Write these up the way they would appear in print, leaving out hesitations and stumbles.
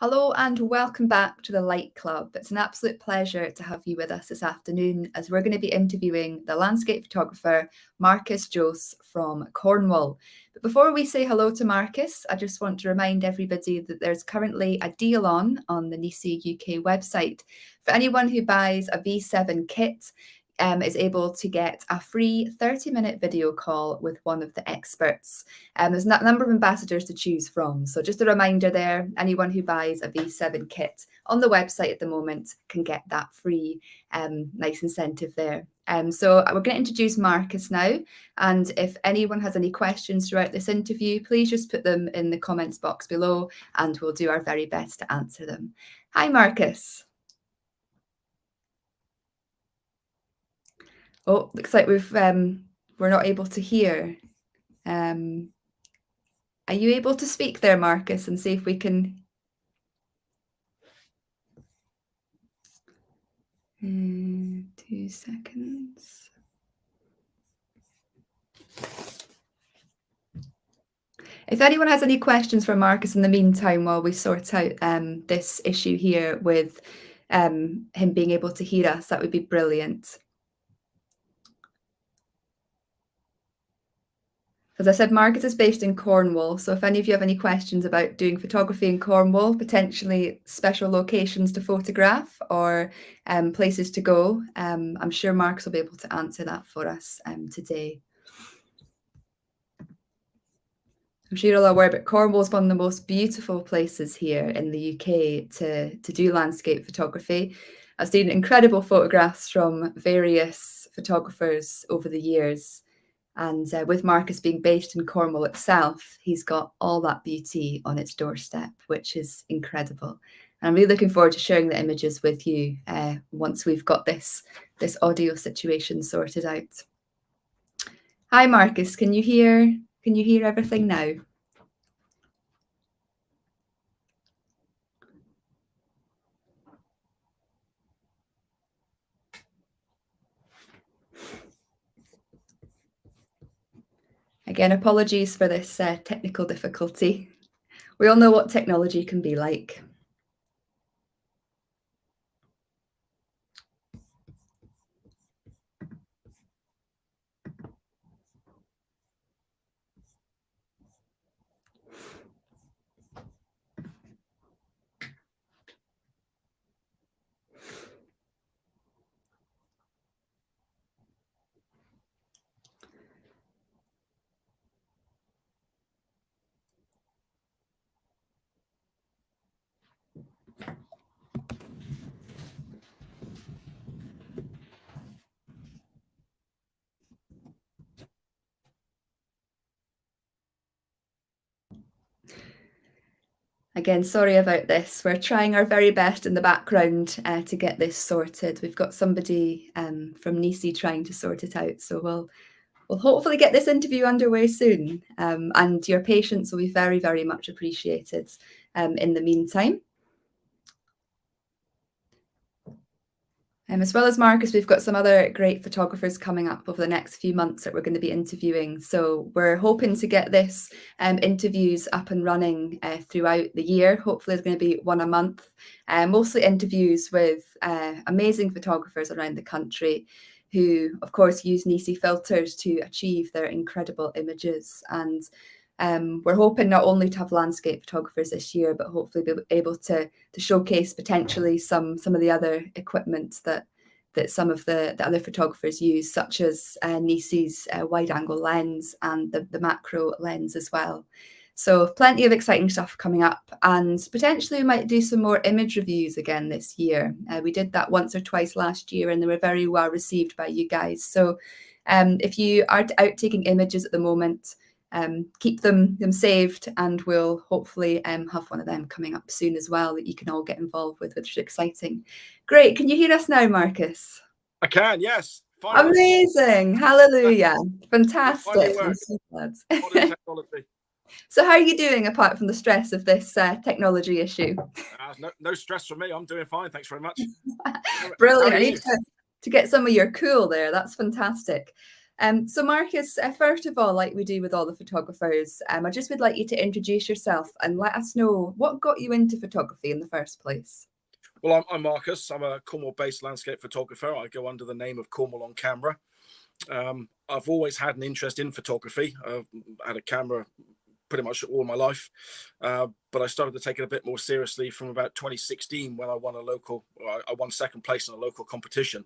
Hello and welcome back to the Light Club. It's an absolute pleasure to have you with us this afternoon as we're going to be interviewing the landscape photographer Marcus Jose from Cornwall. But before we say hello to Marcus, I just want to remind everybody that there's currently a deal on the NiSi UK website. For anyone who buys a V7 kit, is able to get a free 30-minute video call with one of the experts. There's a number of ambassadors to choose from. So just a reminder there, anyone who buys a V7 kit on the website at the moment can get that free nice incentive there. So we're going to introduce Marcus now. And if anyone has any questions throughout this interview, please just put them in the comments box below and we'll do our very best to answer them. Hi, Marcus. Oh, looks like we're not able to hear. Are you able to speak there, Marcus, and see if we can? 2 seconds. If anyone has any questions for Marcus in the meantime, while we sort out this issue here with him being able to hear us, that would be brilliant. As I said, Marcus is based in Cornwall, so if any of you have any questions about doing photography in Cornwall, potentially special locations to photograph or places to go, I'm sure Marcus will be able to answer that for us today. I'm sure you're all aware, but Cornwall is one of the most beautiful places here in the UK to do landscape photography. I've seen incredible photographs from various photographers over the years. And with Marcus being based in Cornwall itself, he's got all that beauty on its doorstep, which is incredible. And I'm really looking forward to sharing the images with you once we've got this audio situation sorted out. Hi, Marcus. Can you hear everything now? Again, apologies for this technical difficulty. We all know what technology can be like. Again, sorry about this. We're trying our very best in the background to get this sorted. We've got somebody from NiSi trying to sort it out. So we'll hopefully get this interview underway soon. And your patience will be very, very much appreciated in the meantime. As well as Marcus, we've got some other great photographers coming up over the next few months that we're going to be interviewing. So we're hoping to get this interviews up and running throughout the year. Hopefully there's going to be one a month, mostly interviews with amazing photographers around the country who, of course, use NiSi filters to achieve their incredible images. And we're hoping not only to have landscape photographers this year, but hopefully be able to showcase potentially some of the other equipment that some of the other photographers use, such as NiSi's wide-angle lens and the macro lens as well. So plenty of exciting stuff coming up, and potentially we might do some more image reviews again this year. We did that once or twice last year and they were very well received by you guys. So if you are out taking images at the moment, keep them saved, and we'll hopefully have one of them coming up soon as well that you can all get involved with, which is exciting. Great. Can you hear us now, Marcus? I can, yes. Finally. Amazing. Hallelujah. Fantastic. So how are you doing apart from the stress of this technology issue? No stress from me. I'm doing fine. Thanks very much. Brilliant. I need to get some of your cool there. That's fantastic. So Marcus, first of all, like we do with all the photographers, I just would like you to introduce yourself and let us know what got you into photography in the first place. Well, I'm Marcus. I'm a Cornwall-based landscape photographer. I go under the name of Cornwall on Camera. I've always had an interest in photography. I've had a camera pretty much all my life, but I started to take it a bit more seriously from about 2016 when I won second place in a local competition,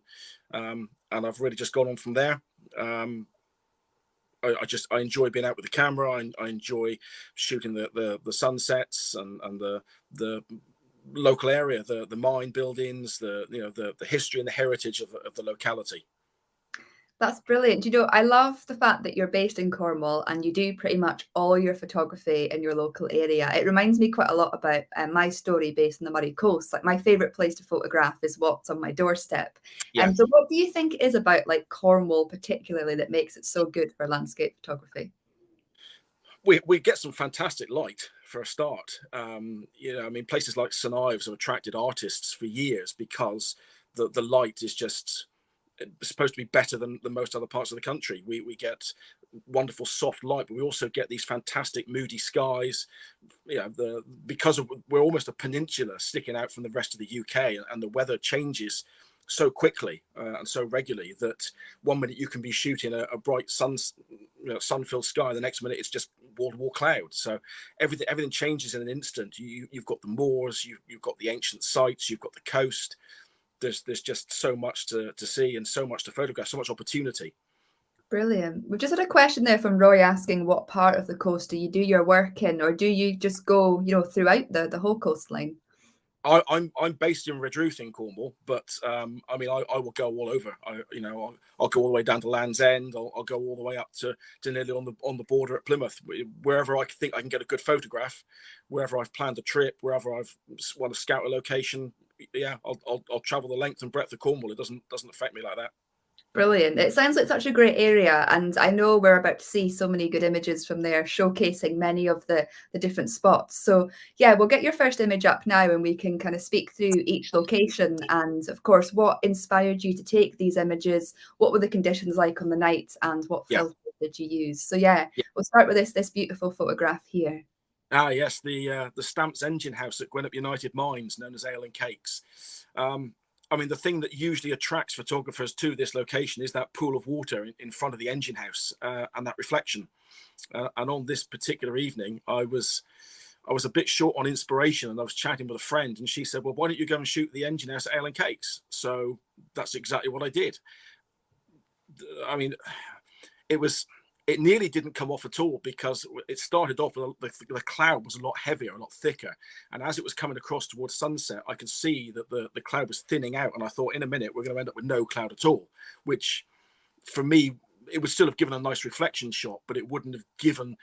and I've really just gone on from there. I enjoy being out with the camera. I enjoy shooting the sunsets and the local area, the mine buildings, the history and the heritage of the locality. That's brilliant. You know, I love the fact that you're based in Cornwall and you do pretty much all your photography in your local area. It reminds me quite a lot about my story based on the Murray Coast. Like my favourite place to photograph is what's on my doorstep. Yeah. And so what do you think it is about like Cornwall particularly that makes it so good for landscape photography? We get some fantastic light for a start. I mean, places like St Ives have attracted artists for years because the light is just supposed to be better than most other parts of the country. We get wonderful soft light, but we also get these fantastic moody skies. Because we're almost a peninsula sticking out from the rest of the UK, and the weather changes so quickly and so regularly that one minute you can be shooting a bright sun-filled sky, the next minute it's just wall-to-wall clouds. So everything changes in an instant. You've got the moors, you've got the ancient sites, you've got the coast. There's just so much to see and so much to photograph, so much opportunity. Brilliant. We've just had a question there from Roy asking what part of the coast do you do your work in, or do you just go, throughout the whole coastline? I'm based in Redruth in Cornwall, but I mean I will go all over. I'll go all the way down to Land's End. I'll go all the way up to nearly on the border at Plymouth, wherever I think I can get a good photograph, wherever I've planned a trip, wherever I've want to scout a location. Yeah, I'll travel the length and breadth of Cornwall. It doesn't affect me like that. Brilliant. It sounds like such a great area. And I know we're about to see so many good images from there, showcasing many of the different spots. So yeah, we'll get your first image up now and we can kind of speak through each location. And of course, what inspired you to take these images? What were the conditions like on the night? And what filters did you use? So yeah, we'll start with this beautiful photograph here. Ah, yes, the Stamps engine house at Gwenup United Mines, known as Ale and Cakes. I mean, the thing that usually attracts photographers to this location is that pool of water in front of the engine house and that reflection. And on this particular evening, I was a bit short on inspiration, and I was chatting with a friend, and she said, "Well, why don't you go and shoot the engine house at Ale and Cakes?" So that's exactly what I did. I mean, it nearly didn't come off at all because it started off with the cloud was a lot heavier, a lot thicker. And as it was coming across towards sunset, I could see that the cloud was thinning out. And I thought in a minute, we're going to end up with no cloud at all, which for me, it would still have given a nice reflection shot, but it wouldn't have given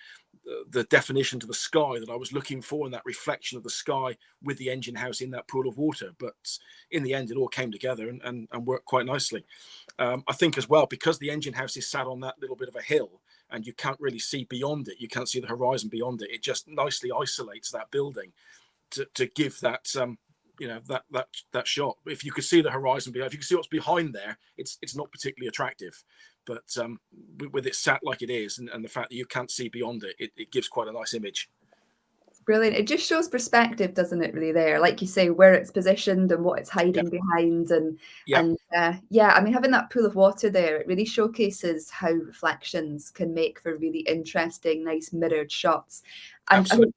the definition to the sky that I was looking for, and that reflection of the sky with the engine house in that pool of water. But in the end, it all came together and worked quite nicely. I think as well, because the engine house is sat on that little bit of a hill and you can't really see beyond it, you can't see the horizon beyond it, it just nicely isolates that building to give that that shot. If you could see the horizon behind, if you can see what's behind there, it's not particularly attractive. But with it sat like it is, and the fact that you can't see beyond it, it gives quite a nice image. Brilliant. It just shows perspective, doesn't it, really there? Like you say, where it's positioned and what it's hiding behind. And I mean, having that pool of water there, it really showcases how reflections can make for really interesting, nice mirrored shots. And I think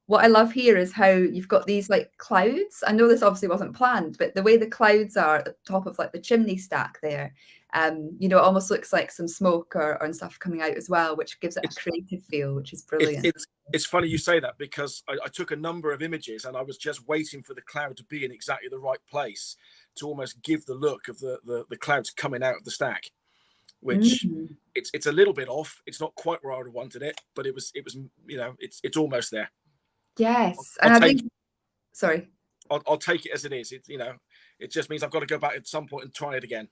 what I love here is how you've got these like clouds. I know this obviously wasn't planned, but the way the clouds are at the top of like the chimney stack there, it almost looks like some smoke or stuff coming out as well, which gives it a creative feel, which is brilliant. It's funny you say that because I took a number of images and I was just waiting for the cloud to be in exactly the right place to almost give the look of the clouds coming out of the stack, which it's a little bit off. It's not quite where I would have wanted it, but it was it's almost there. Yes, and I think sorry. I'll take it as it is. It just means I've got to go back at some point and try it again.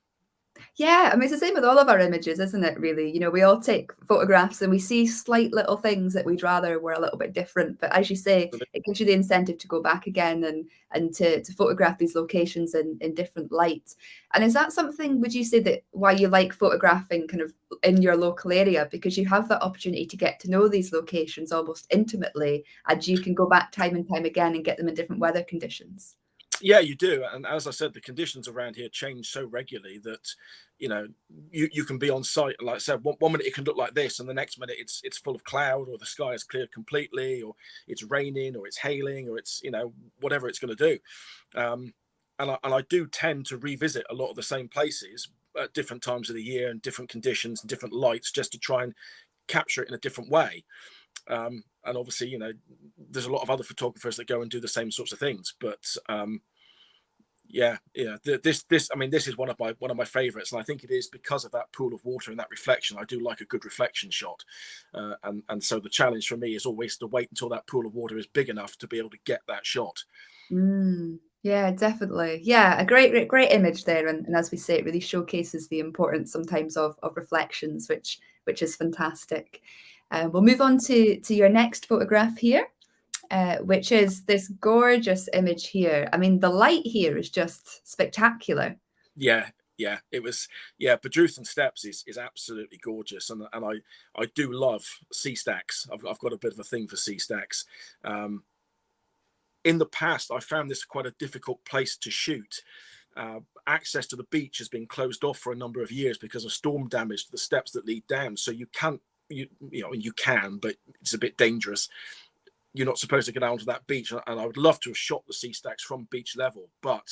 Yeah, I mean, it's the same with all of our images, isn't it, really? You know, we all take photographs and we see slight little things that we'd rather were a little bit different. But as you say, it gives you the incentive to go back again and to photograph these locations in different light. And is that something, would you say, that why you like photographing kind of in your local area? Because you have that opportunity to get to know these locations almost intimately, and you can go back time and time again and get them in different weather conditions. Yeah, you do. And as I said, the conditions around here change so regularly that, you know, you can be on site. Like I said, one minute it can look like this, and the next minute it's full of cloud, or the sky is cleared completely, or it's raining, or it's hailing, or it's, you know, whatever it's going to do. And I do tend to revisit a lot of the same places at different times of the year and different conditions and different lights, just to try and capture it in a different way. And obviously, you know, there's a lot of other photographers that go and do the same sorts of things. But yeah, this I mean, this is one of my favorites, and I think it is because of that pool of water and that reflection. I do like a good reflection shot, and so the challenge for me is always to wait until that pool of water is big enough to be able to get that shot. Yeah, definitely. Yeah, a great image there, and as we say, it really showcases the importance sometimes of reflections, which is fantastic. We'll move on to your next photograph here, which is this gorgeous image here. I mean, the light here is just spectacular. Yeah, yeah, it was. Yeah, Bedruthen Steps is absolutely gorgeous, and I do love sea stacks. I've got a bit of a thing for sea stacks. In the past, I found this quite a difficult place to shoot. Access to the beach has been closed off for a number of years because of storm damage to the steps that lead down. So you can't, you know, you can, but it's a bit dangerous. You're not supposed to get out to that beach, and I would love to have shot the sea stacks from beach level, but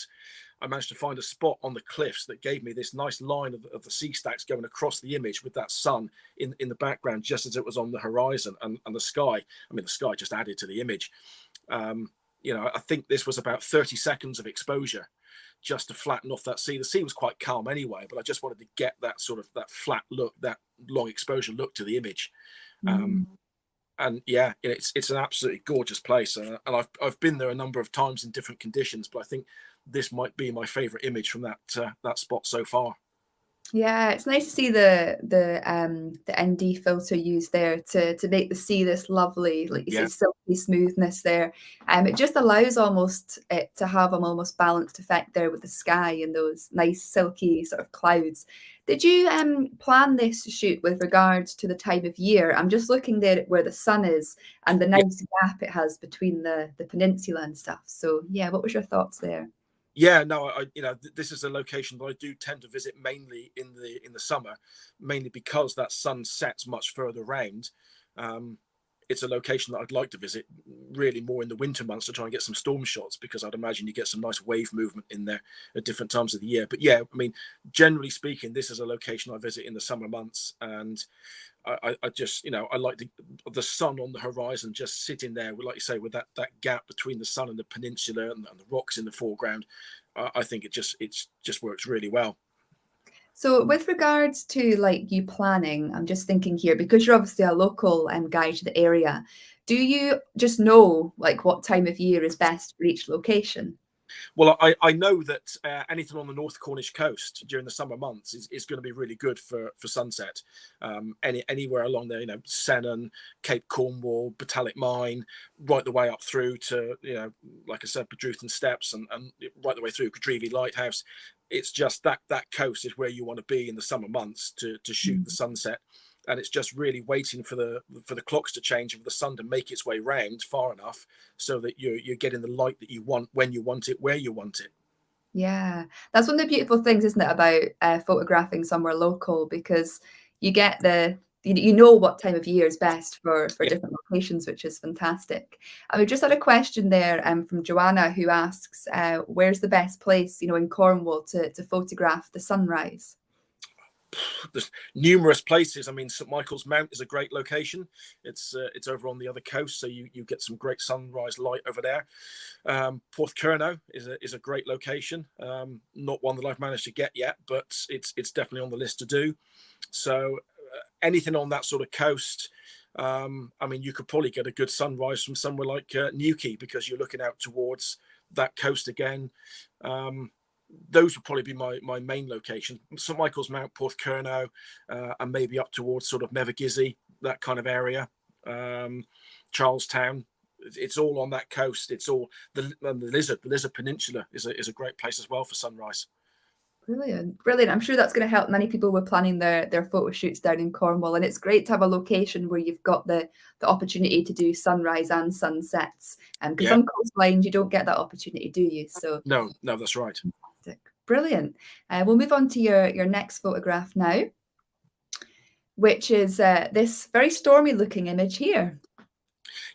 I managed to find a spot on the cliffs that gave me this nice line of the sea stacks going across the image with that sun in the background, just as it was on the horizon, and the sky. I mean, the sky just added to the image. You know, I think this was about 30 seconds of exposure just to flatten off that sea. The sea was quite calm anyway, but I just wanted to get that sort of that flat look, that long exposure look to the image. Mm. And yeah, it's an absolutely gorgeous place, and I've been there a number of times in different conditions, but I think this might be my favorite image from that spot so far. Yeah, it's nice to see the ND filter used there to make the sea this lovely, like you say, Yeah, silky smoothness there. It just allows almost it to have an almost balanced effect there with the sky and those nice silky sort of clouds. Did you plan this shoot with regards to the time of year? I'm just looking there at where the sun is and the yeah, nice gap it has between the peninsula and stuff. So yeah, what was your thoughts there? yeah. No, you know, this is a location that I do tend to visit mainly in the summer, mainly because that sun sets much further round. Um, it's a location that I'd like to visit really more in the winter months to try and get some storm shots, because I'd imagine you get some nice wave movement in there at different times of the year. But yeah, I mean, generally speaking, this is a location I visit in the summer months, and I just, you know, I like the sun on the horizon, just sitting there, like you say, with that gap between the sun and the peninsula, and the rocks in the foreground. I think it just works really well. So with regards to like you planning, I'm just thinking here, because you're obviously a local guy to the area, do you just know like what time of year is best for each location? Well, I know that anything on the North Cornish coast during the summer months is going to be really good for sunset. Anywhere along there, you know, Sennan, Cape Cornwall, Batalic Mine, right the way up through to, you know, like I said, Bedruthen Steps, and right the way through Cadreevy Lighthouse. It's just that coast is where you want to be in the summer months to shoot the sunset. And it's just really waiting for the clocks to change and for the sun to make its way round far enough so that you're getting the light that you want, when you want it, where you want it. Yeah, that's one of the beautiful things, isn't it, about photographing somewhere local, because you get you know what time of year is best for Yeah. different locations, which is fantastic. And we just had a question there from Joanna, who asks, where's the best place, you know, in Cornwall to photograph the sunrise? There's numerous places. I mean, St Michael's Mount is a great location. It's over on the other coast, so you get some great sunrise light over there. Porthcurno is a great location. Not one that I've managed to get yet, but it's definitely on the list to do. So anything on that sort of coast. I mean, you could probably get a good sunrise from somewhere like Newquay, because you're looking out towards that coast again. those would probably be my main location. St Michael's Mount, Porthcurno, and maybe up towards sort of Mevergizy, that kind of area. Charlestown. It's all on that coast. It's all the Lizard Peninsula is a great place as well for sunrise. Brilliant, brilliant. I'm sure that's going to help many people with planning their photo shoots down in Cornwall. And it's great to have a location where you've got the opportunity to do sunrise and sunsets. Because Yeah. on coastlines, you don't get that opportunity, do you? So No, that's right. fantastic. Brilliant. We'll move on to your next photograph now, which is this very stormy looking image here.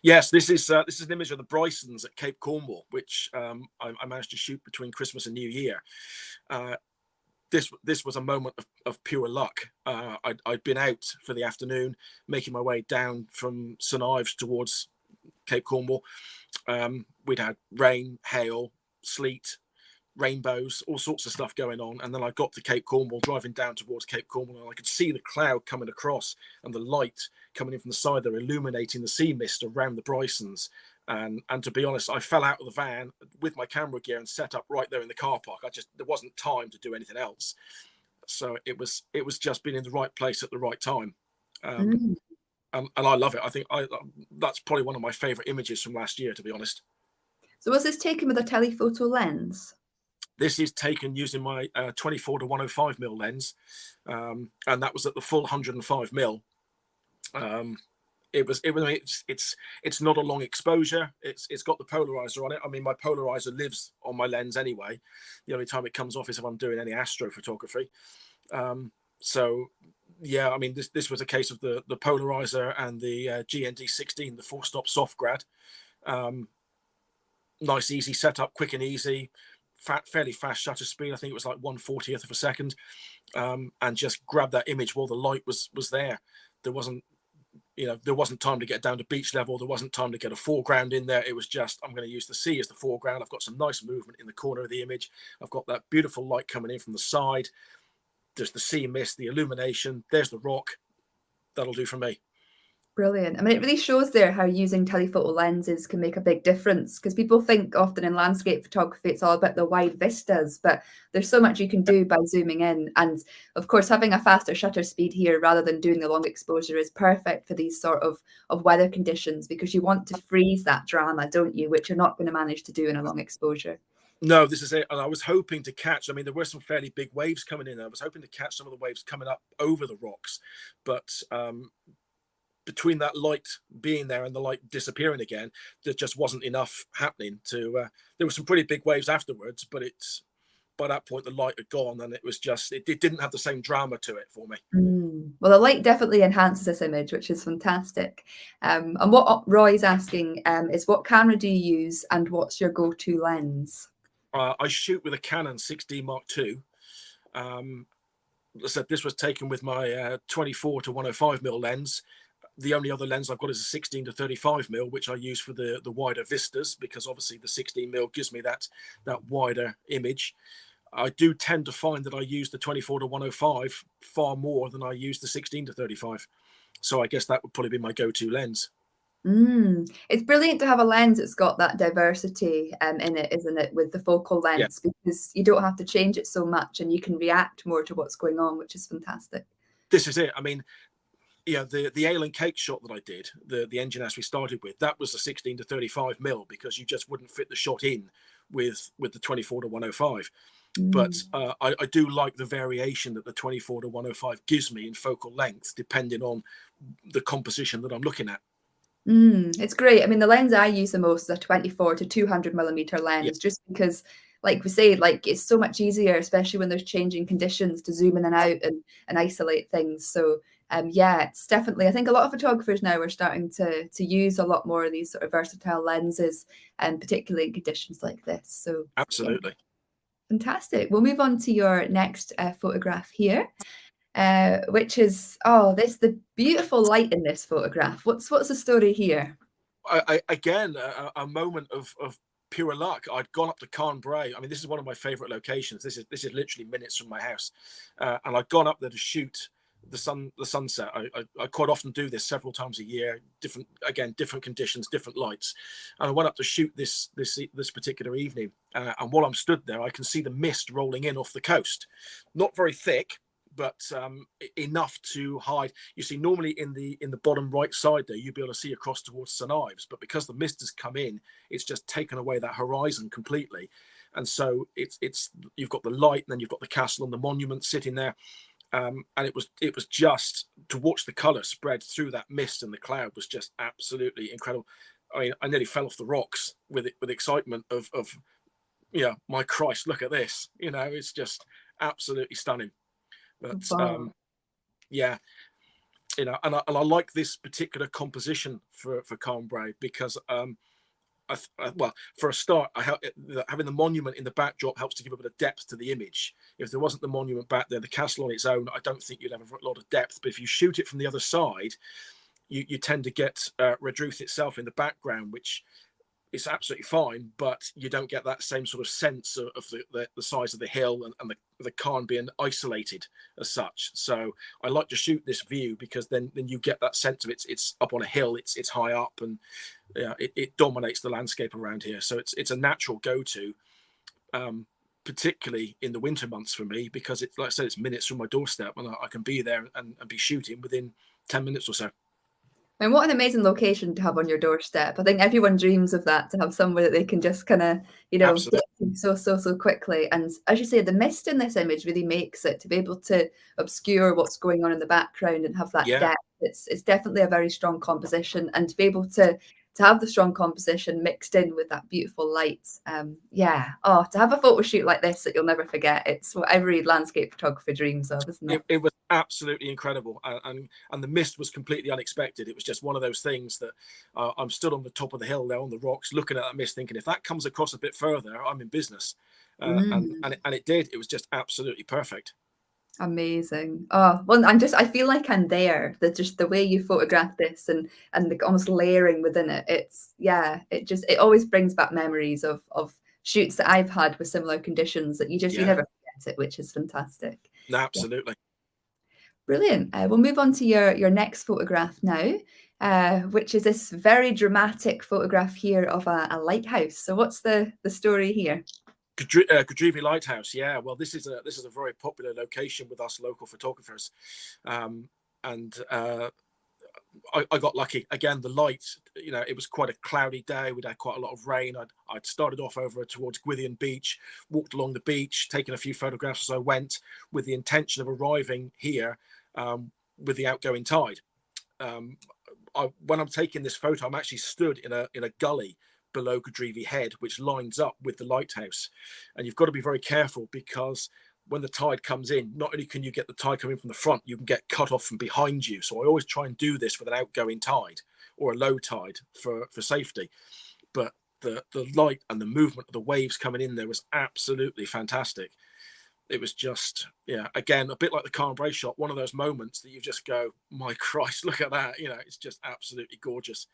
Yes, this is an image of the Brysons at Cape Cornwall, which I managed to shoot between Christmas and New Year. This was a moment of pure luck. I'd been out for the afternoon, making my way down from St Ives towards Cape Cornwall. We'd had rain, hail, sleet, rainbows, all sorts of stuff going on. And then I got to Cape Cornwall, driving down towards Cape Cornwall, and I could see the cloud coming across and the light coming in from the side there, illuminating the sea mist around the Brysons. And to be honest, I fell out of the van with my camera gear and set up right there in the car park. There wasn't time to do anything else. So it was just being in the right place at the right time. And I love it. I think that's probably one of my favorite images from last year, to be honest. So was this taken with a telephoto lens? This is taken using my 24 to 105 mil lens. And that was at the full 105 mil. It's not a long exposure. It's got the polarizer on it. I mean, my polarizer lives on my lens anyway. The only time it comes off is if I'm doing any astrophotography. So yeah, I mean, this was a case of the polarizer and the GND 16, the 4-stop soft grad. Nice, easy setup, quick and easy, fairly fast shutter speed. I think it was like 1/40th of a second, and just grab that image while the light was there. There wasn't time to get down to beach level. There wasn't time to get a foreground in there. It was just, I'm going to use the sea as the foreground. I've got some nice movement in the corner of the image. I've got that beautiful light coming in from the side. There's the sea mist, the illumination. There's the rock. That'll do for me. Brilliant. I mean, it really shows there how using telephoto lenses can make a big difference, because people think often in landscape photography, it's all about the wide vistas, but there's so much you can do by zooming in. And of course, having a faster shutter speed here rather than doing the long exposure is perfect for these sort of weather conditions, because you want to freeze that drama, don't you? Which you're not going to manage to do in a long exposure. No, this is it. And I was hoping to catch, I mean, there were some fairly big waves coming in. I was hoping to catch some of the waves coming up over the rocks, but between that light being there and the light disappearing again, there just wasn't enough happening to there were some pretty big waves afterwards, but by that point the light had gone, and it was just it didn't have the same drama to it for me. Well, the light definitely enhances this image, which is fantastic. And what Roy's asking is, what camera do you use and what's your go-to lens? I shoot with a Canon 6D Mark II. I said this was taken with my 24 to 105 mil lens. The only other lens I've got is a 16 to 35 mil, which I use for the wider vistas, because obviously the 16 mil gives me that wider image. I do tend to find that I use the 24 to 105 far more than I use the 16 to 35. So I guess that would probably be my go-to lens. It's brilliant to have a lens that's got that diversity in it, isn't it, with the focal lengths, because you don't have to change it so much and you can react more to what's going on, which is fantastic. This is it. I mean, yeah, the ale and cake shot that I did, the engine as we started with, that was a 16 to 35 mil, because you just wouldn't fit the shot in with the 24 to 105. But I do like the variation that the 24 to 105 gives me in focal length, depending on the composition that I'm looking at. It's great. I mean, the lens I use the most is a 24 to 200 millimeter lens, just because, like we say, like it's so much easier, especially when there's changing conditions, to zoom in and out and isolate things. So yeah, it's definitely, I think a lot of photographers now are starting to use a lot more of these sort of versatile lenses, and particularly in conditions like this. So absolutely. Yeah. Fantastic. We'll move on to your next photograph here, which is, the beautiful light in this photograph. What's the story here? Again, a moment of pure luck. I'd gone up to Cornwall. I mean, this is one of my favorite locations. This is literally minutes from my house, and I'd gone up there to shoot the sunset. I quite often do this several times a year, different conditions, different lights. And I went up to shoot this particular evening, and while I'm stood there, I can see the mist rolling in off the coast. Not very thick, but enough to hide. You see, normally in the bottom right side there, you'd be able to see across towards St Ives, but because the mist has come in, it's just taken away that horizon completely. And so it's you've got the light, and then you've got the castle and the monument sitting there. And it was just to watch the colour spread through that mist and the cloud was just absolutely incredible. I mean, I nearly fell off the rocks with excitement of yeah, my Christ, look at this. You know, it's just absolutely stunning. But Wow. yeah, you know, and I like this particular composition for Cornwall because well, for a start, having the monument in the backdrop helps to give a bit of depth to the image. If there wasn't the monument back there, the castle on its own, I don't think you'd have a lot of depth. But if you shoot it from the other side, you tend to get Redruth itself in the background, which is absolutely fine, but you don't get that same sort of sense of the size of the hill and the Carn being isolated as such. So I like to shoot this view because then you get that sense of it's up on a hill, it's high up, and yeah, it dominates the landscape around here. So it's a natural go-to, particularly in the winter months for me, because it's, like I said, it's minutes from my doorstep, and I can be there and be shooting within 10 minutes or so. And what an amazing location to have on your doorstep. I think everyone dreams of that, to have somewhere that they can just kind of, Absolutely. get to so quickly. And as you say, the mist in this image really makes it to be able to obscure what's going on in the background and have that Yeah. depth. It's definitely a very strong composition, and to be able to have the strong composition mixed in with that beautiful light. Yeah. Oh, to have a photo shoot like this that you'll never forget. It's what every landscape photographer dreams of, isn't it? It was absolutely incredible, and the mist was completely unexpected. It was just one of those things that I'm stood on the top of the hill there on the rocks, looking at that mist, thinking if that comes across a bit further, I'm in business. Mm. And it did. It was just absolutely perfect. Amazing. Oh, well, I feel like I'm there. That just the way you photograph this and the almost layering within it. It's yeah, it always brings back memories of shoots that I've had with similar conditions that you Yeah, never forget it, which is fantastic. Yeah, absolutely. brilliant. We'll move on to your next photograph now, which is this very dramatic photograph here of a lighthouse. So what's the story here? Gadrivi Lighthouse. Yeah, well, this is a very popular location with us local photographers, and I got lucky again. The light, you know, it was quite a cloudy day. We'd had quite a lot of rain. I'd started off over towards Gwithian Beach, walked along the beach, taking a few photographs as I went, with the intention of arriving here with the outgoing tide. When I'm taking this photo, I'm actually stood in a gully below Gadrivi Head, which lines up with the lighthouse. And you've got to be very careful because when the tide comes in, not only can you get the tide coming from the front, you can get cut off from behind you. So I always try and do this with an outgoing tide or a low tide for safety. But the light and the movement of the waves coming in there was absolutely fantastic. It was just, yeah, again, a bit like the Carnwall shot, one of those moments that you just go, my Christ, look at that. You know, it's just absolutely gorgeous.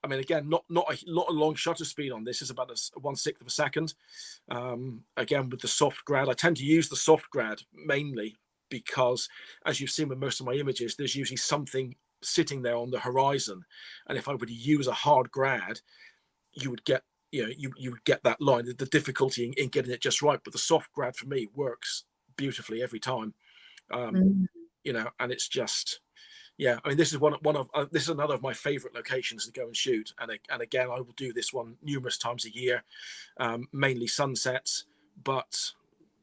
I mean, again, not a long shutter speed on this. Is about a 1/6 of a second. Again, with the soft grad, I tend to use the soft grad mainly because, as you've seen with most of my images, there's usually something sitting there on the horizon, and if I were to use a hard grad, you would get, you know, you would get that line, the difficulty in getting it just right. But the soft grad for me works beautifully every time. Mm. You know, and it's just, yeah, I mean, this is one of this is another of my favorite locations to go and shoot, and again, I will do this one numerous times a year, mainly sunsets, but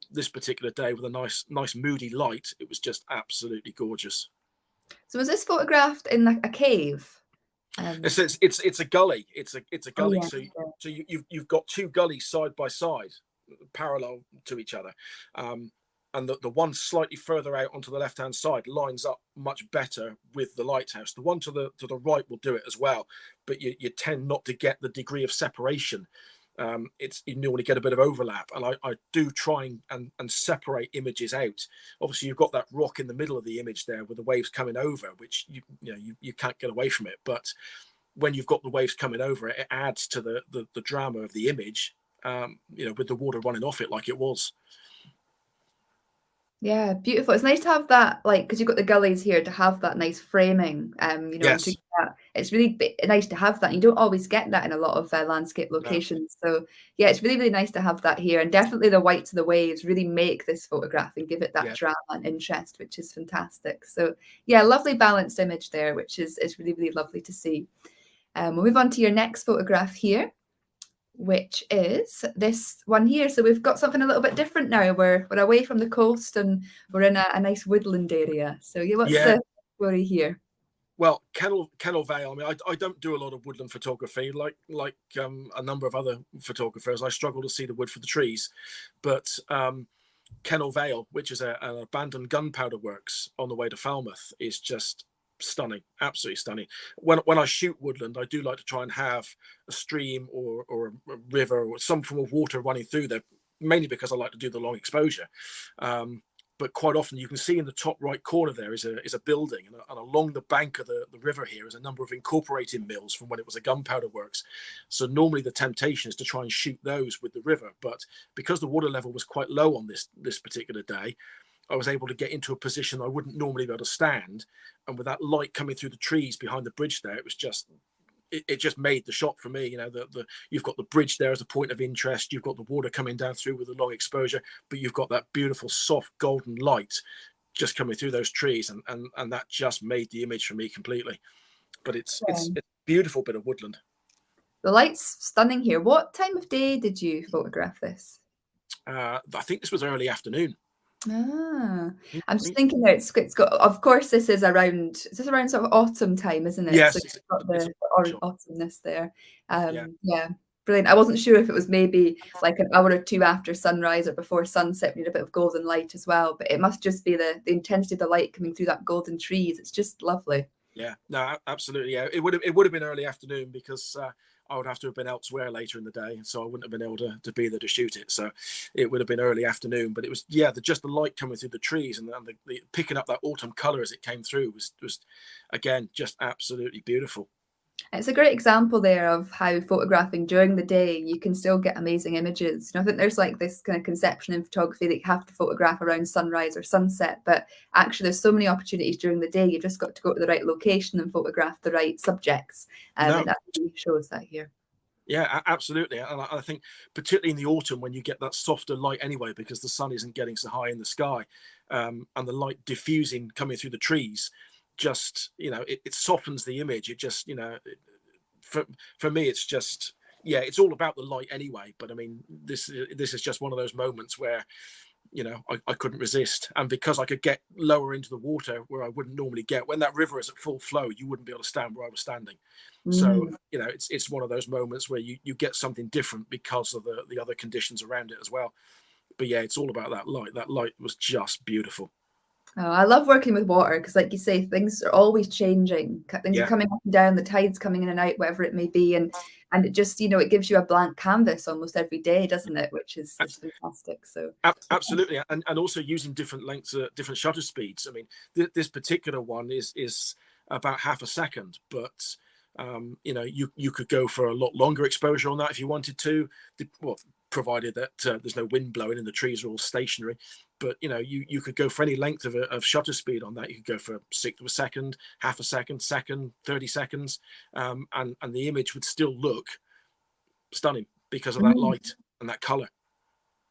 this particular day with a nice moody light, it was just absolutely gorgeous. So was this photographed in like a cave? Um, It's a gully. It's a oh gully. yeah. So you've got two gullies side by side, parallel to each other, and the one slightly further out onto the left hand side lines up much better with the lighthouse. The one to the right will do it as well, but you tend not to get the degree of separation. You normally get a bit of overlap, and I do try and separate images out. Obviously, you've got that rock in the middle of the image there with the waves coming over, which you can't get away from it. But when you've got the waves coming over, it adds to the drama of the image. With the water running off it like it was. Yeah, beautiful. It's nice to have that, like, because you've got the gullies here to have that nice framing, and to Yes. get that, it's really nice to have that. You don't always get that in a lot of landscape No. locations. So yeah, it's really, really nice to have that here. And definitely the whites of the waves really make this photograph and give it that Yeah. drama and interest, which is fantastic. So yeah, lovely balanced image there, which is really, really lovely to see. We'll move on to your next photograph here, which is this one here. So we've got something a little bit different now. We're away from the coast and we're in a nice woodland area. So yeah, what's Yeah. the story here? Well, Kennel Vale. I mean, I don't do a lot of woodland photography like a number of other photographers. I struggle to see the wood for the trees, but Kennel Vale, which is an abandoned gunpowder works on the way to Falmouth, is just stunning, absolutely stunning. When I shoot woodland, I do like to try and have a stream or a river or some form of water running through there, mainly because I like to do the long exposure. But quite often you can see in the top right corner there is a building, and along the bank of the river here is a number of incorporating mills from when it was a gunpowder works. So normally the temptation is to try and shoot those with the river, but because the water level was quite low on this particular day, I was able to get into a position I wouldn't normally be able to stand, and with that light coming through the trees behind the bridge there, it was just it just made the shot for me. You've got the bridge there as a point of interest, you've got the water coming down through with a long exposure, but you've got that beautiful soft golden light just coming through those trees, and that just made the image for me completely. But it's Yeah. a beautiful bit of woodland. The light's stunning here. What time of day did you photograph this? I think this was early afternoon. Ah, I'm just thinking there, it's got, of course, this is around sort of autumn time, isn't it? So Yes, you've got it's a the shot. autumnness there. Yeah. Yeah, brilliant. I wasn't sure if it was maybe like an hour or two after sunrise or before sunset, we need a bit of golden light as well, but it must just be the intensity of the light coming through that golden trees. It's just lovely. Yeah, no, absolutely. Yeah, it would have been early afternoon because I would have to have been elsewhere later in the day, so I wouldn't have been able to be there to shoot it. So it would have been early afternoon. But it was just the light coming through the trees and the picking up that autumn color as it came through was again just absolutely beautiful. It's a great example there of how photographing during the day, you can still get amazing images. I think there's like this kind of conception in photography that you have to photograph around sunrise or sunset, but actually there's so many opportunities during the day. You've just got to go to the right location and photograph the right subjects. No, And that really shows that here. yeah, absolutely. And I think particularly in the autumn when you get that softer light anyway, because the sun isn't getting so high in the sky, and the light diffusing coming through the trees, just it softens the image. It just for me it's just it's all about the light anyway. But I mean this is just one of those moments where I couldn't resist, and because I could get lower into the water where I wouldn't normally get when that river is at full flow, you wouldn't be able to stand where I was standing. So Mm. it's one of those moments where you get something different because of the other conditions around it as well. But yeah, it's all about that light was just beautiful. Oh, I love working with water because, like you say, things are always changing. Things are Yeah, coming up and down, the tide's coming in and out, whatever it may be, and it just, it gives you a blank canvas almost every day, doesn't it? Which is fantastic. So absolutely. And also using different lengths, different shutter speeds. I mean, this particular one is about half a second, but you could go for a lot longer exposure on that if you wanted to. Well, provided that there's no wind blowing and the trees are all stationary. But you could go for any length of shutter speed on that. You could go for a sixth of a second, half a second, 30 seconds, and the image would still look stunning because of that Mm. light and that color.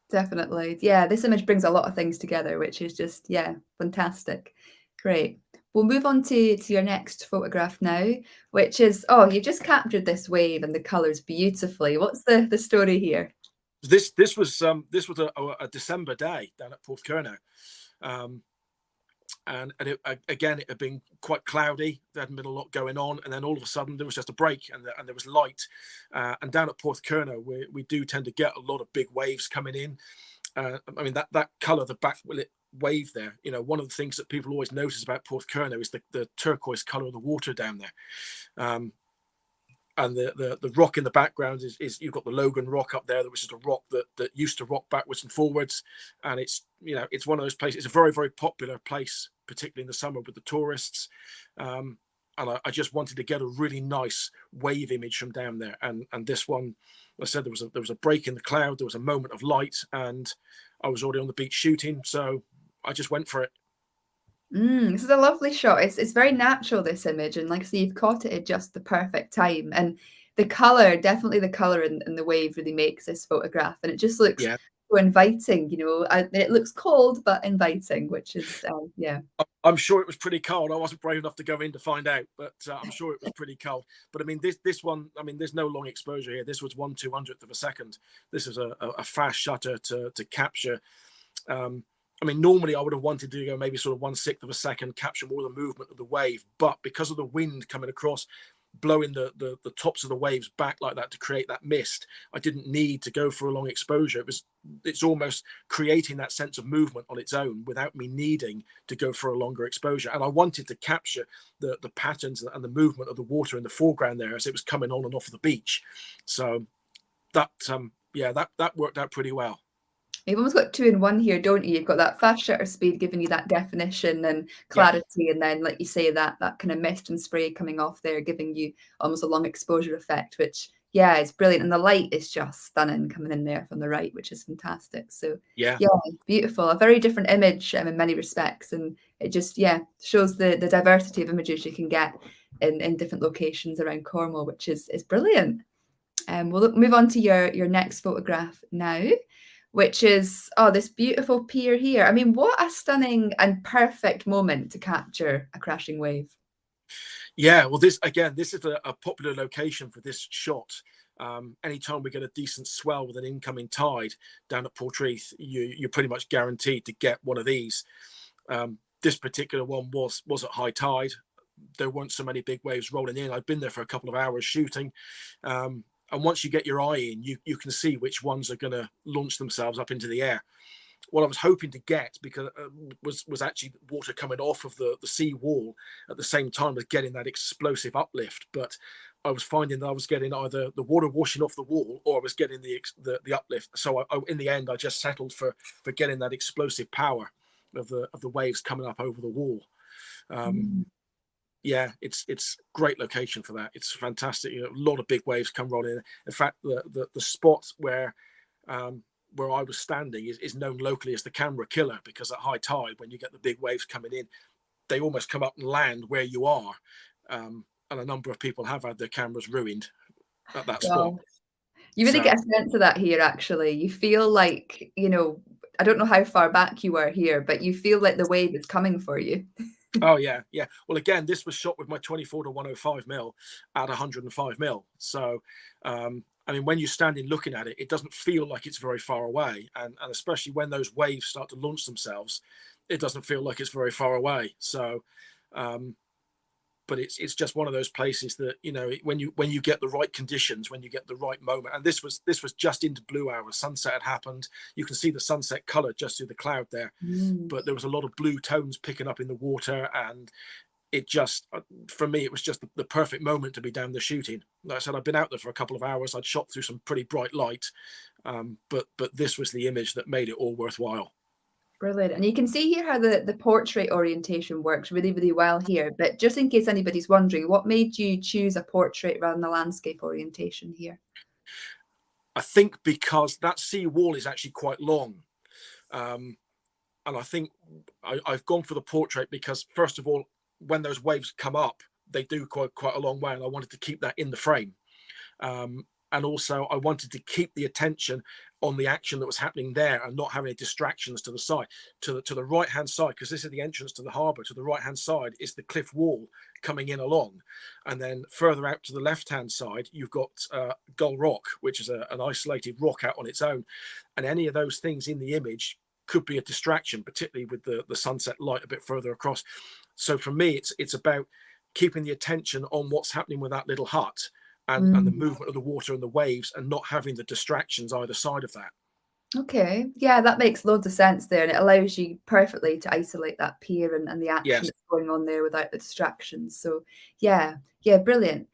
Definitely. Yeah, this image brings a lot of things together, which is just, yeah, fantastic. Great. We'll move on to your next photograph now, which is, oh, you just captured this wave and the colors beautifully. What's the story here? This was a December day down at Porthcurno, um, and again it had been quite cloudy. There hadn't been a lot going on, and then all of a sudden there was just a break, and there was light. And down at Porthcurno, we do tend to get a lot of big waves coming in. I mean that colour, the backlit wave there. One of the things that people always notice about Porthcurno is the turquoise colour of the water down there. And the rock in the background is you've got the Logan Rock up there, which is a rock that used to rock backwards and forwards, and it's one of those places. It's a very, very popular place, particularly in the summer with the tourists. And I just wanted to get a really nice wave image from down there, and this one, I said there was a break in the cloud, there was a moment of light, and I was already on the beach shooting, so I just went for it. This is a lovely shot. It's very natural, this image, and like I say, you've caught it at just the perfect time. And the color, definitely the color in the wave really makes this photograph, and it just looks Yeah. so inviting. It looks cold but inviting, which is yeah. I'm sure it was pretty cold. I wasn't brave enough to go in to find out, but I'm sure it was pretty cold. But I mean, this one, I mean, there's no long exposure here. This was 1/200th of a second. This is a fast shutter to capture. I mean, normally I would have wanted to go maybe sort of 1/6 of a second, capture more of the movement of the wave, but because of the wind coming across, blowing the tops of the waves back like that to create that mist, I didn't need to go for a long exposure. It's almost creating that sense of movement on its own without me needing to go for a longer exposure. And I wanted to capture the patterns and the movement of the water in the foreground there as it was coming on and off the beach. So that yeah, that worked out pretty well. You've almost got two in one here, don't you? You've got that fast shutter speed giving you that definition and Yeah, clarity, and then, like you say, that kind of mist and spray coming off there, giving you almost a long exposure effect, which, yeah, is brilliant. And the light is just stunning coming in there from the right, which is fantastic. So, yeah, yeah, beautiful. A very different image in many respects, and it just, yeah, shows the diversity of images you can get in different locations around Cornwall, which is brilliant. We'll move on to your next photograph now, which is, oh, this beautiful pier here. I mean, what a stunning and perfect moment to capture a crashing wave. yeah. Well, this is a popular location for this shot. Anytime we get a decent swell with an incoming tide down at Portreath, you're pretty much guaranteed to get one of these. This particular one was at high tide. There weren't so many big waves rolling in. I'd been there for a couple of hours shooting. And once you get your eye in, you can see which ones are going to launch themselves up into the air. What I was hoping to get, because was actually water coming off of the sea wall at the same time as getting that explosive uplift. But I was finding that I was getting either the water washing off the wall or I was getting the uplift. So in the end, I just settled for getting that explosive power of the waves coming up over the wall. Yeah, it's great location for that. It's fantastic. A lot of big waves come rolling in. In fact, the spot where I was standing is known locally as the camera killer, because at high tide, when you get the big waves coming in, they almost come up and land where you are. And a number of people have had their cameras ruined at that spot. Wow. You really So, get a sense of that here, actually. You feel like, I don't know how far back you are here, but you feel like the wave is coming for you. oh yeah, yeah. Well, again, this was shot with my 24 to 105 mil at 105 mil. So, I mean, when you're standing looking at it, it doesn't feel like it's very far away, and especially when those waves start to launch themselves, it doesn't feel like it's very far away. So, but it's just one of those places that, when you get the right conditions, when you get the right moment. And this was just into blue hour. Sunset had happened. You can see the sunset color just through the cloud there, but there was a lot of blue tones picking up in the water, and it just, for me, it was just the perfect moment to be down there shooting. Like I said, I'd been out there for a couple of hours. I'd shot through some pretty bright light, but this was the image that made it all worthwhile. Brilliant. And you can see here how the portrait orientation works really, really well here. But just in case anybody's wondering, what made you choose a portrait rather than a landscape orientation here? I think because that sea wall is actually quite long. And I think I've gone for the portrait because, first of all, when those waves come up, they do quite a long way, and I wanted to keep that in the frame. And also, I wanted to keep the attention on the action that was happening there and not have any distractions to the side, to the right hand side, because this is the entrance to the harbour. To the right hand side is the cliff wall coming in along, and then further out to the left hand side, you've got Gull Rock, which is an isolated rock out on its own, and any of those things in the image could be a distraction, particularly with the sunset light a bit further across. So for me, it's about keeping the attention on what's happening with that little hut and the movement of the water and the waves, and not having the distractions either side of that. Okay. Yeah, that makes loads of sense there. And it allows you perfectly to isolate that pier and the action Yes. that's going on there without the distractions. So yeah, brilliant.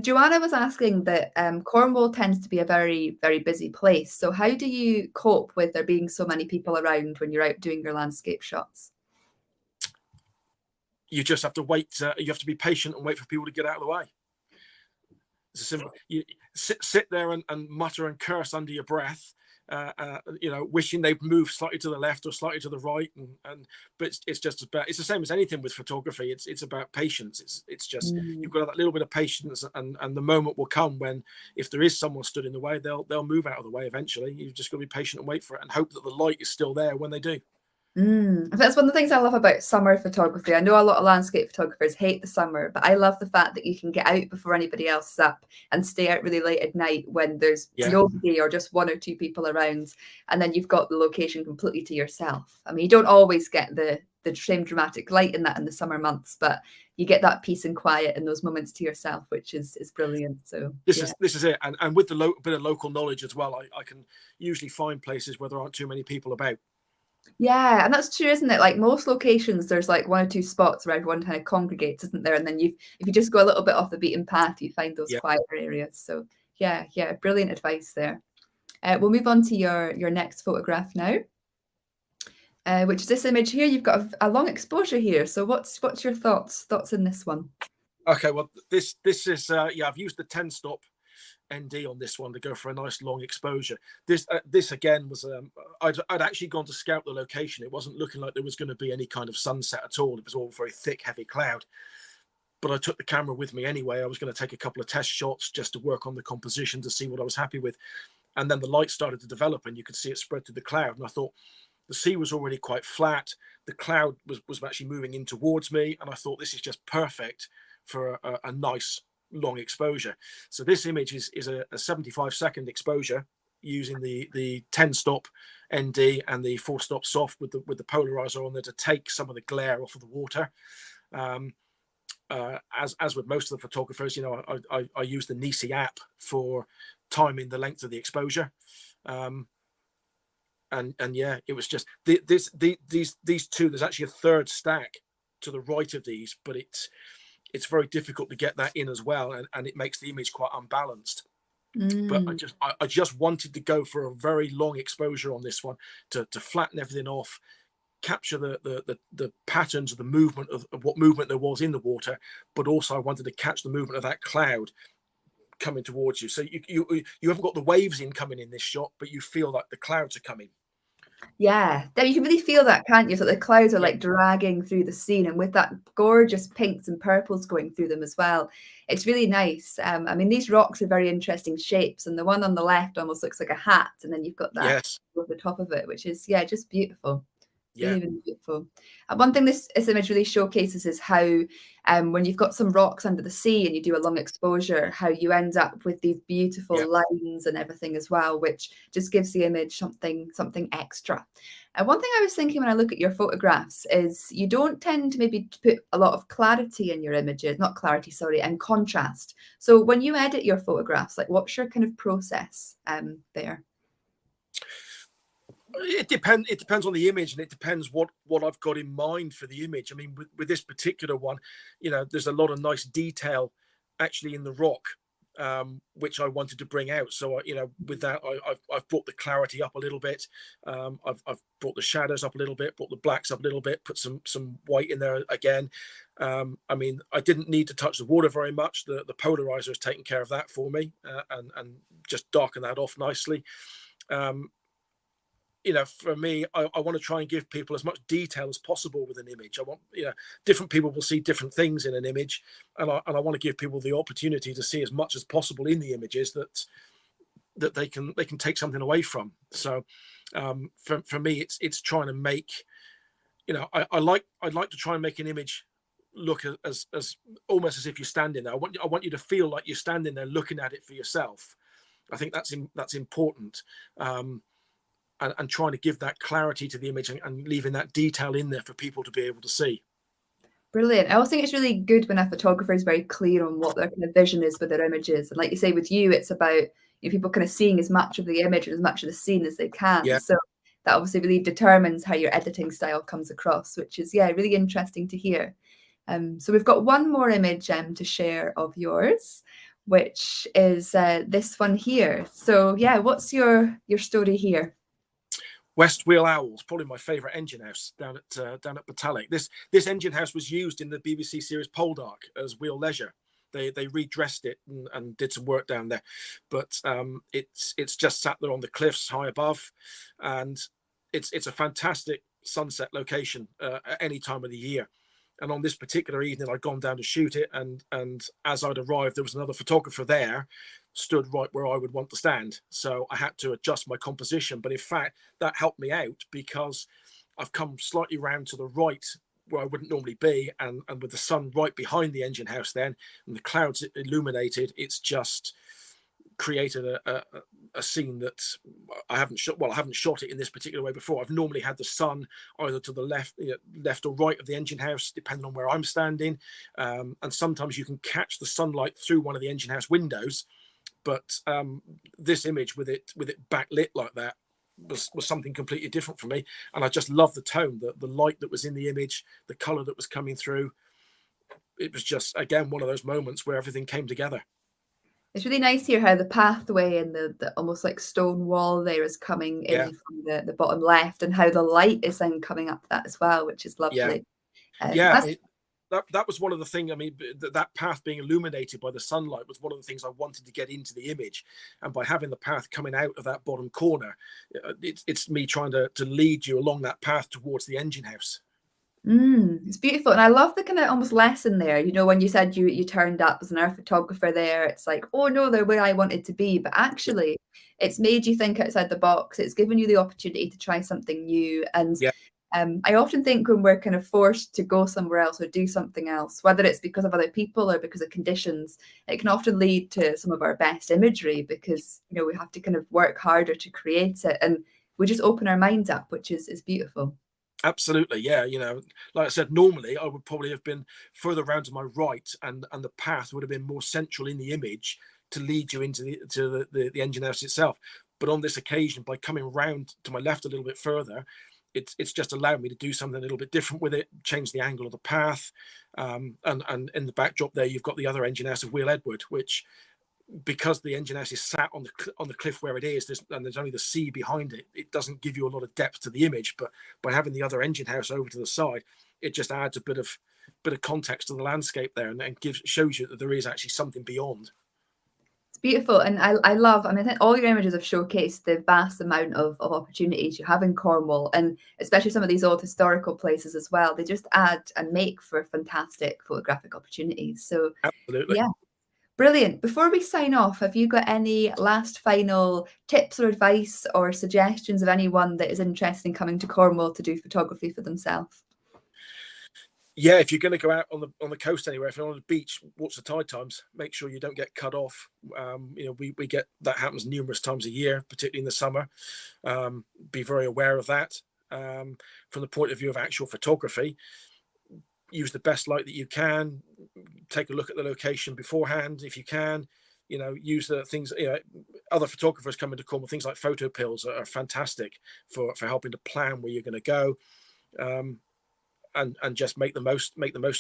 Joanna was asking that Cornwall tends to be a very, very busy place. So how do you cope with there being so many people around when you're out doing your landscape shots? You just have to wait. You have to be patient and wait for people to get out of the way. It's a simple. You sit there and mutter and curse under your breath, wishing they'd moved slightly to the left or slightly to the right, but it's just about, it's the same as anything with photography. It's about patience. It's just, you've got that little bit of patience, and the moment will come when, if there is someone stood in the way, they'll move out of the way eventually. You've just got to be patient and wait for it and hope that the light is still there when they do. I think that's one of the things I love about summer photography. I know a lot of landscape photographers hate the summer, but I love the fact that you can get out before anybody else is up and stay out really late at night when there's nobody or just one or two people around, and then you've got the location completely to yourself. I mean, you don't always get the same dramatic light in the summer months, but you get that peace and quiet in those moments to yourself, which is brilliant. So this is it, and with the bit of local knowledge as well, I can usually find places where there aren't too many people about. Yeah, and that's true, isn't it? Like most locations, there's like one or two spots where everyone kind of congregates, isn't there? And then if you just go a little bit off the beaten path, you find those quieter areas. So yeah, brilliant advice there. We'll move on to your next photograph now, which is this image here. You've got a long exposure here. So what's your thoughts in this one? Okay, well, this is I've used the 10 stop ND on this one to go for a nice long exposure. This again was I'd actually gone to scout the location. It wasn't looking like there was going to be any kind of sunset at all. It was all very thick, heavy cloud. But I took the camera with me anyway. I was going to take a couple of test shots just to work on the composition to see what I was happy with. And then the light started to develop and you could see it spread through the cloud. And I thought the sea was already quite flat. The cloud was actually moving in towards me. And I thought this is just perfect for a nice long exposure. So this image is a 75-second exposure using the 10 stop ND and the 4 stop soft with the polarizer on there to take some of the glare off of the water. As with most of the photographers, I use the NiSi app for timing the length of the exposure. And yeah, it was just these two. There's actually a third stack to the right of these, but it's very difficult to get that in as well, and it makes the image quite unbalanced. But I just wanted to go for a very long exposure on this one to flatten everything off, capture the patterns of the movement of what movement there was in the water, but also I wanted to catch the movement of that cloud coming towards you. So you haven't got the waves coming in this shot, but you feel like the clouds are coming. Yeah, you can really feel that, can't you? So the clouds are like dragging through the scene, and with that gorgeous pinks and purples going through them as well. It's really nice. I mean, these rocks are very interesting shapes, and the one on the left almost looks like a hat, and then you've got that over the top of it, which is just beautiful. Really, really beautiful. One thing this image really showcases is how when you've got some rocks under the sea and you do a long exposure, how you end up with these beautiful lines and everything as well, which just gives the image something extra. One thing I was thinking when I look at your photographs is you don't tend to maybe put a lot of clarity in your images, not clarity, sorry, and contrast. So when you edit your photographs, like what's your kind of process there? It depends on the image, and it depends what I've got in mind for the image. I mean, with this particular one, there's a lot of nice detail actually in the rock, which I wanted to bring out. So with that, I've brought the clarity up a little bit. I've brought the shadows up a little bit, brought the blacks up a little bit, put some white in there again. I mean, I didn't need to touch the water very much. The polarizer has taken care of that for me, and just darken that off nicely. For me, I want to try and give people as much detail as possible with an image. I want, different people will see different things in an image, and I want to give people the opportunity to see as much as possible in the images that they can take something away from. So, for me, it's trying to make, I'd like to try and make an image look as almost as if you're standing there. I want you to feel like you're standing there looking at it for yourself. I think that's important. And trying to give that clarity to the image and leaving that detail in there for people to be able to see. Brilliant. I also think it's really good when a photographer is very clear on what their kind of vision is with their images. And like you say, with you, it's about people kind of seeing as much of the image and as much of the scene as they can. Yeah. So that obviously really determines how your editing style comes across, which is, really interesting to hear. So we've got one more image to share of yours, which is this one here. So what's your story here? West Wheel Owls, probably my favourite engine house down at Batalic. This engine house was used in the BBC series Poldark as Wheel Leisure. They redressed it and did some work down there, but it's just sat there on the cliffs high above, and it's a fantastic sunset location at any time of the year. And on this particular evening, I'd gone down to shoot it, and as I'd arrived, there was another photographer there, stood right where I would want to stand. So I had to adjust my composition. But in fact, that helped me out, because I've come slightly round to the right where I wouldn't normally be, and with the sun right behind the engine house then, and the clouds illuminated, it's just created a scene that I haven't shot. Well, I haven't shot it in this particular way before. I've normally had the sun either to the left or right of the engine house, depending on where I'm standing. And sometimes you can catch the sunlight through one of the engine house windows. But this image with it backlit like that was something completely different for me. And I just love the tone, the light that was in the image, the color that was coming through. It was just, again, one of those moments where everything came together. It's really nice here how the pathway and the almost like stone wall there is coming in from the bottom left, and how the light is then coming up that as well, which is lovely. That was one of the things. I mean, that path being illuminated by the sunlight was one of the things I wanted to get into the image. And by having the path coming out of that bottom corner, it's me trying to lead you along that path towards the engine house. It's beautiful. And I love the kind of almost lesson there. You know, when you said you turned up as an art photographer there, it's like, oh no, they're where I wanted to be. But actually, it's made you think outside the box. It's given you the opportunity to try something new. And I often think when we're kind of forced to go somewhere else or do something else, whether it's because of other people or because of conditions, it can often lead to some of our best imagery, because, you know, we have to kind of work harder to create it. And we just open our minds up, which is beautiful. Absolutely, yeah. You know, like I said, normally I would probably have been further around to my right, and the path would have been more central in the image to lead you into the engine house itself. But on this occasion, by coming round to my left a little bit further, it's just allowed me to do something a little bit different with it, change the angle of the path, and in the backdrop there, you've got the other engine house of Wheel Edward, which, because the engine house is sat on the cliff where it is, and there's only the sea behind it, it doesn't give you a lot of depth to the image. But by having the other engine house over to the side, it just adds a bit of context to the landscape there, and shows you that there is actually something beyond. It's beautiful. And I love, I mean, I think all your images have showcased the vast amount of opportunities you have in Cornwall, and especially some of these old historical places as well. They just add and make for fantastic photographic opportunities. So absolutely, yeah. Brilliant. Before we sign off, have you got any last final tips or advice or suggestions of anyone that is interested in coming to Cornwall to do photography for themselves? Yeah, if you're going to go out on the coast anywhere, if you're on the beach, watch the tide times. Make sure you don't get cut off. You know, we get that happens numerous times a year, particularly in the summer. Be very aware of that. From the point of view of actual photography, use the best light that you can. Take a look at the location beforehand if you can. You know, use the things. You know, other photographers come into Cornwall. Things like photo pills are fantastic for helping to plan where you're going to go, and just make the most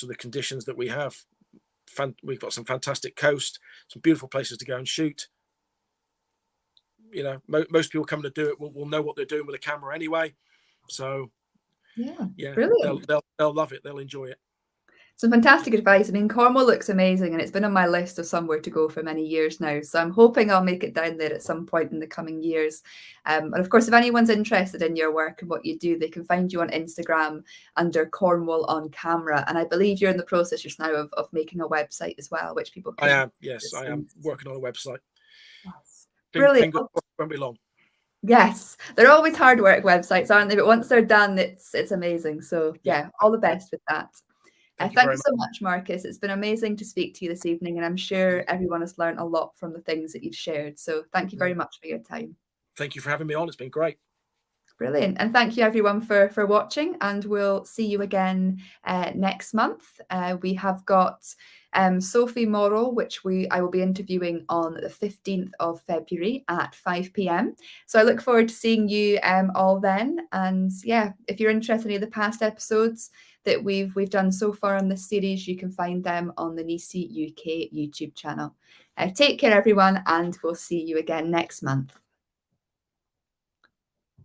of the conditions that we have. We've got some fantastic coast, some beautiful places to go and shoot. You know, most people coming to do it will know what they're doing with a camera anyway. So yeah, brilliant. They'll love it. They'll enjoy it. Some fantastic advice. I mean, Cornwall looks amazing, and it's been on my list of somewhere to go for many years now. So I'm hoping I'll make it down there at some point in the coming years. And of course, if anyone's interested in your work and what you do, they can find you on Instagram under Cornwall on Camera. And I believe you're in the process just now of making a website as well, which people can. I am, yes, I am working on a website. Yes. Brilliant. Won't be long. Yes, they're always hard work websites, aren't they? But once they're done, it's amazing. So yeah, all the best with that. Thank you so much, Marcus. It's been amazing to speak to you this evening, and I'm sure everyone has learned a lot from the things that you've shared. So thank you very much for your time. Thank you for having me on. It's been great. Brilliant. And thank you everyone for watching, and we'll see you again next month. We have got Sophie Morrow, which I will be interviewing on the 15th of February at 5 p.m. So I look forward to seeing you all then. And yeah, if you're interested in any of the past episodes that we've done so far on this series, you can find them on the NiSi UK YouTube channel. Take care, everyone, and we'll see you again next month.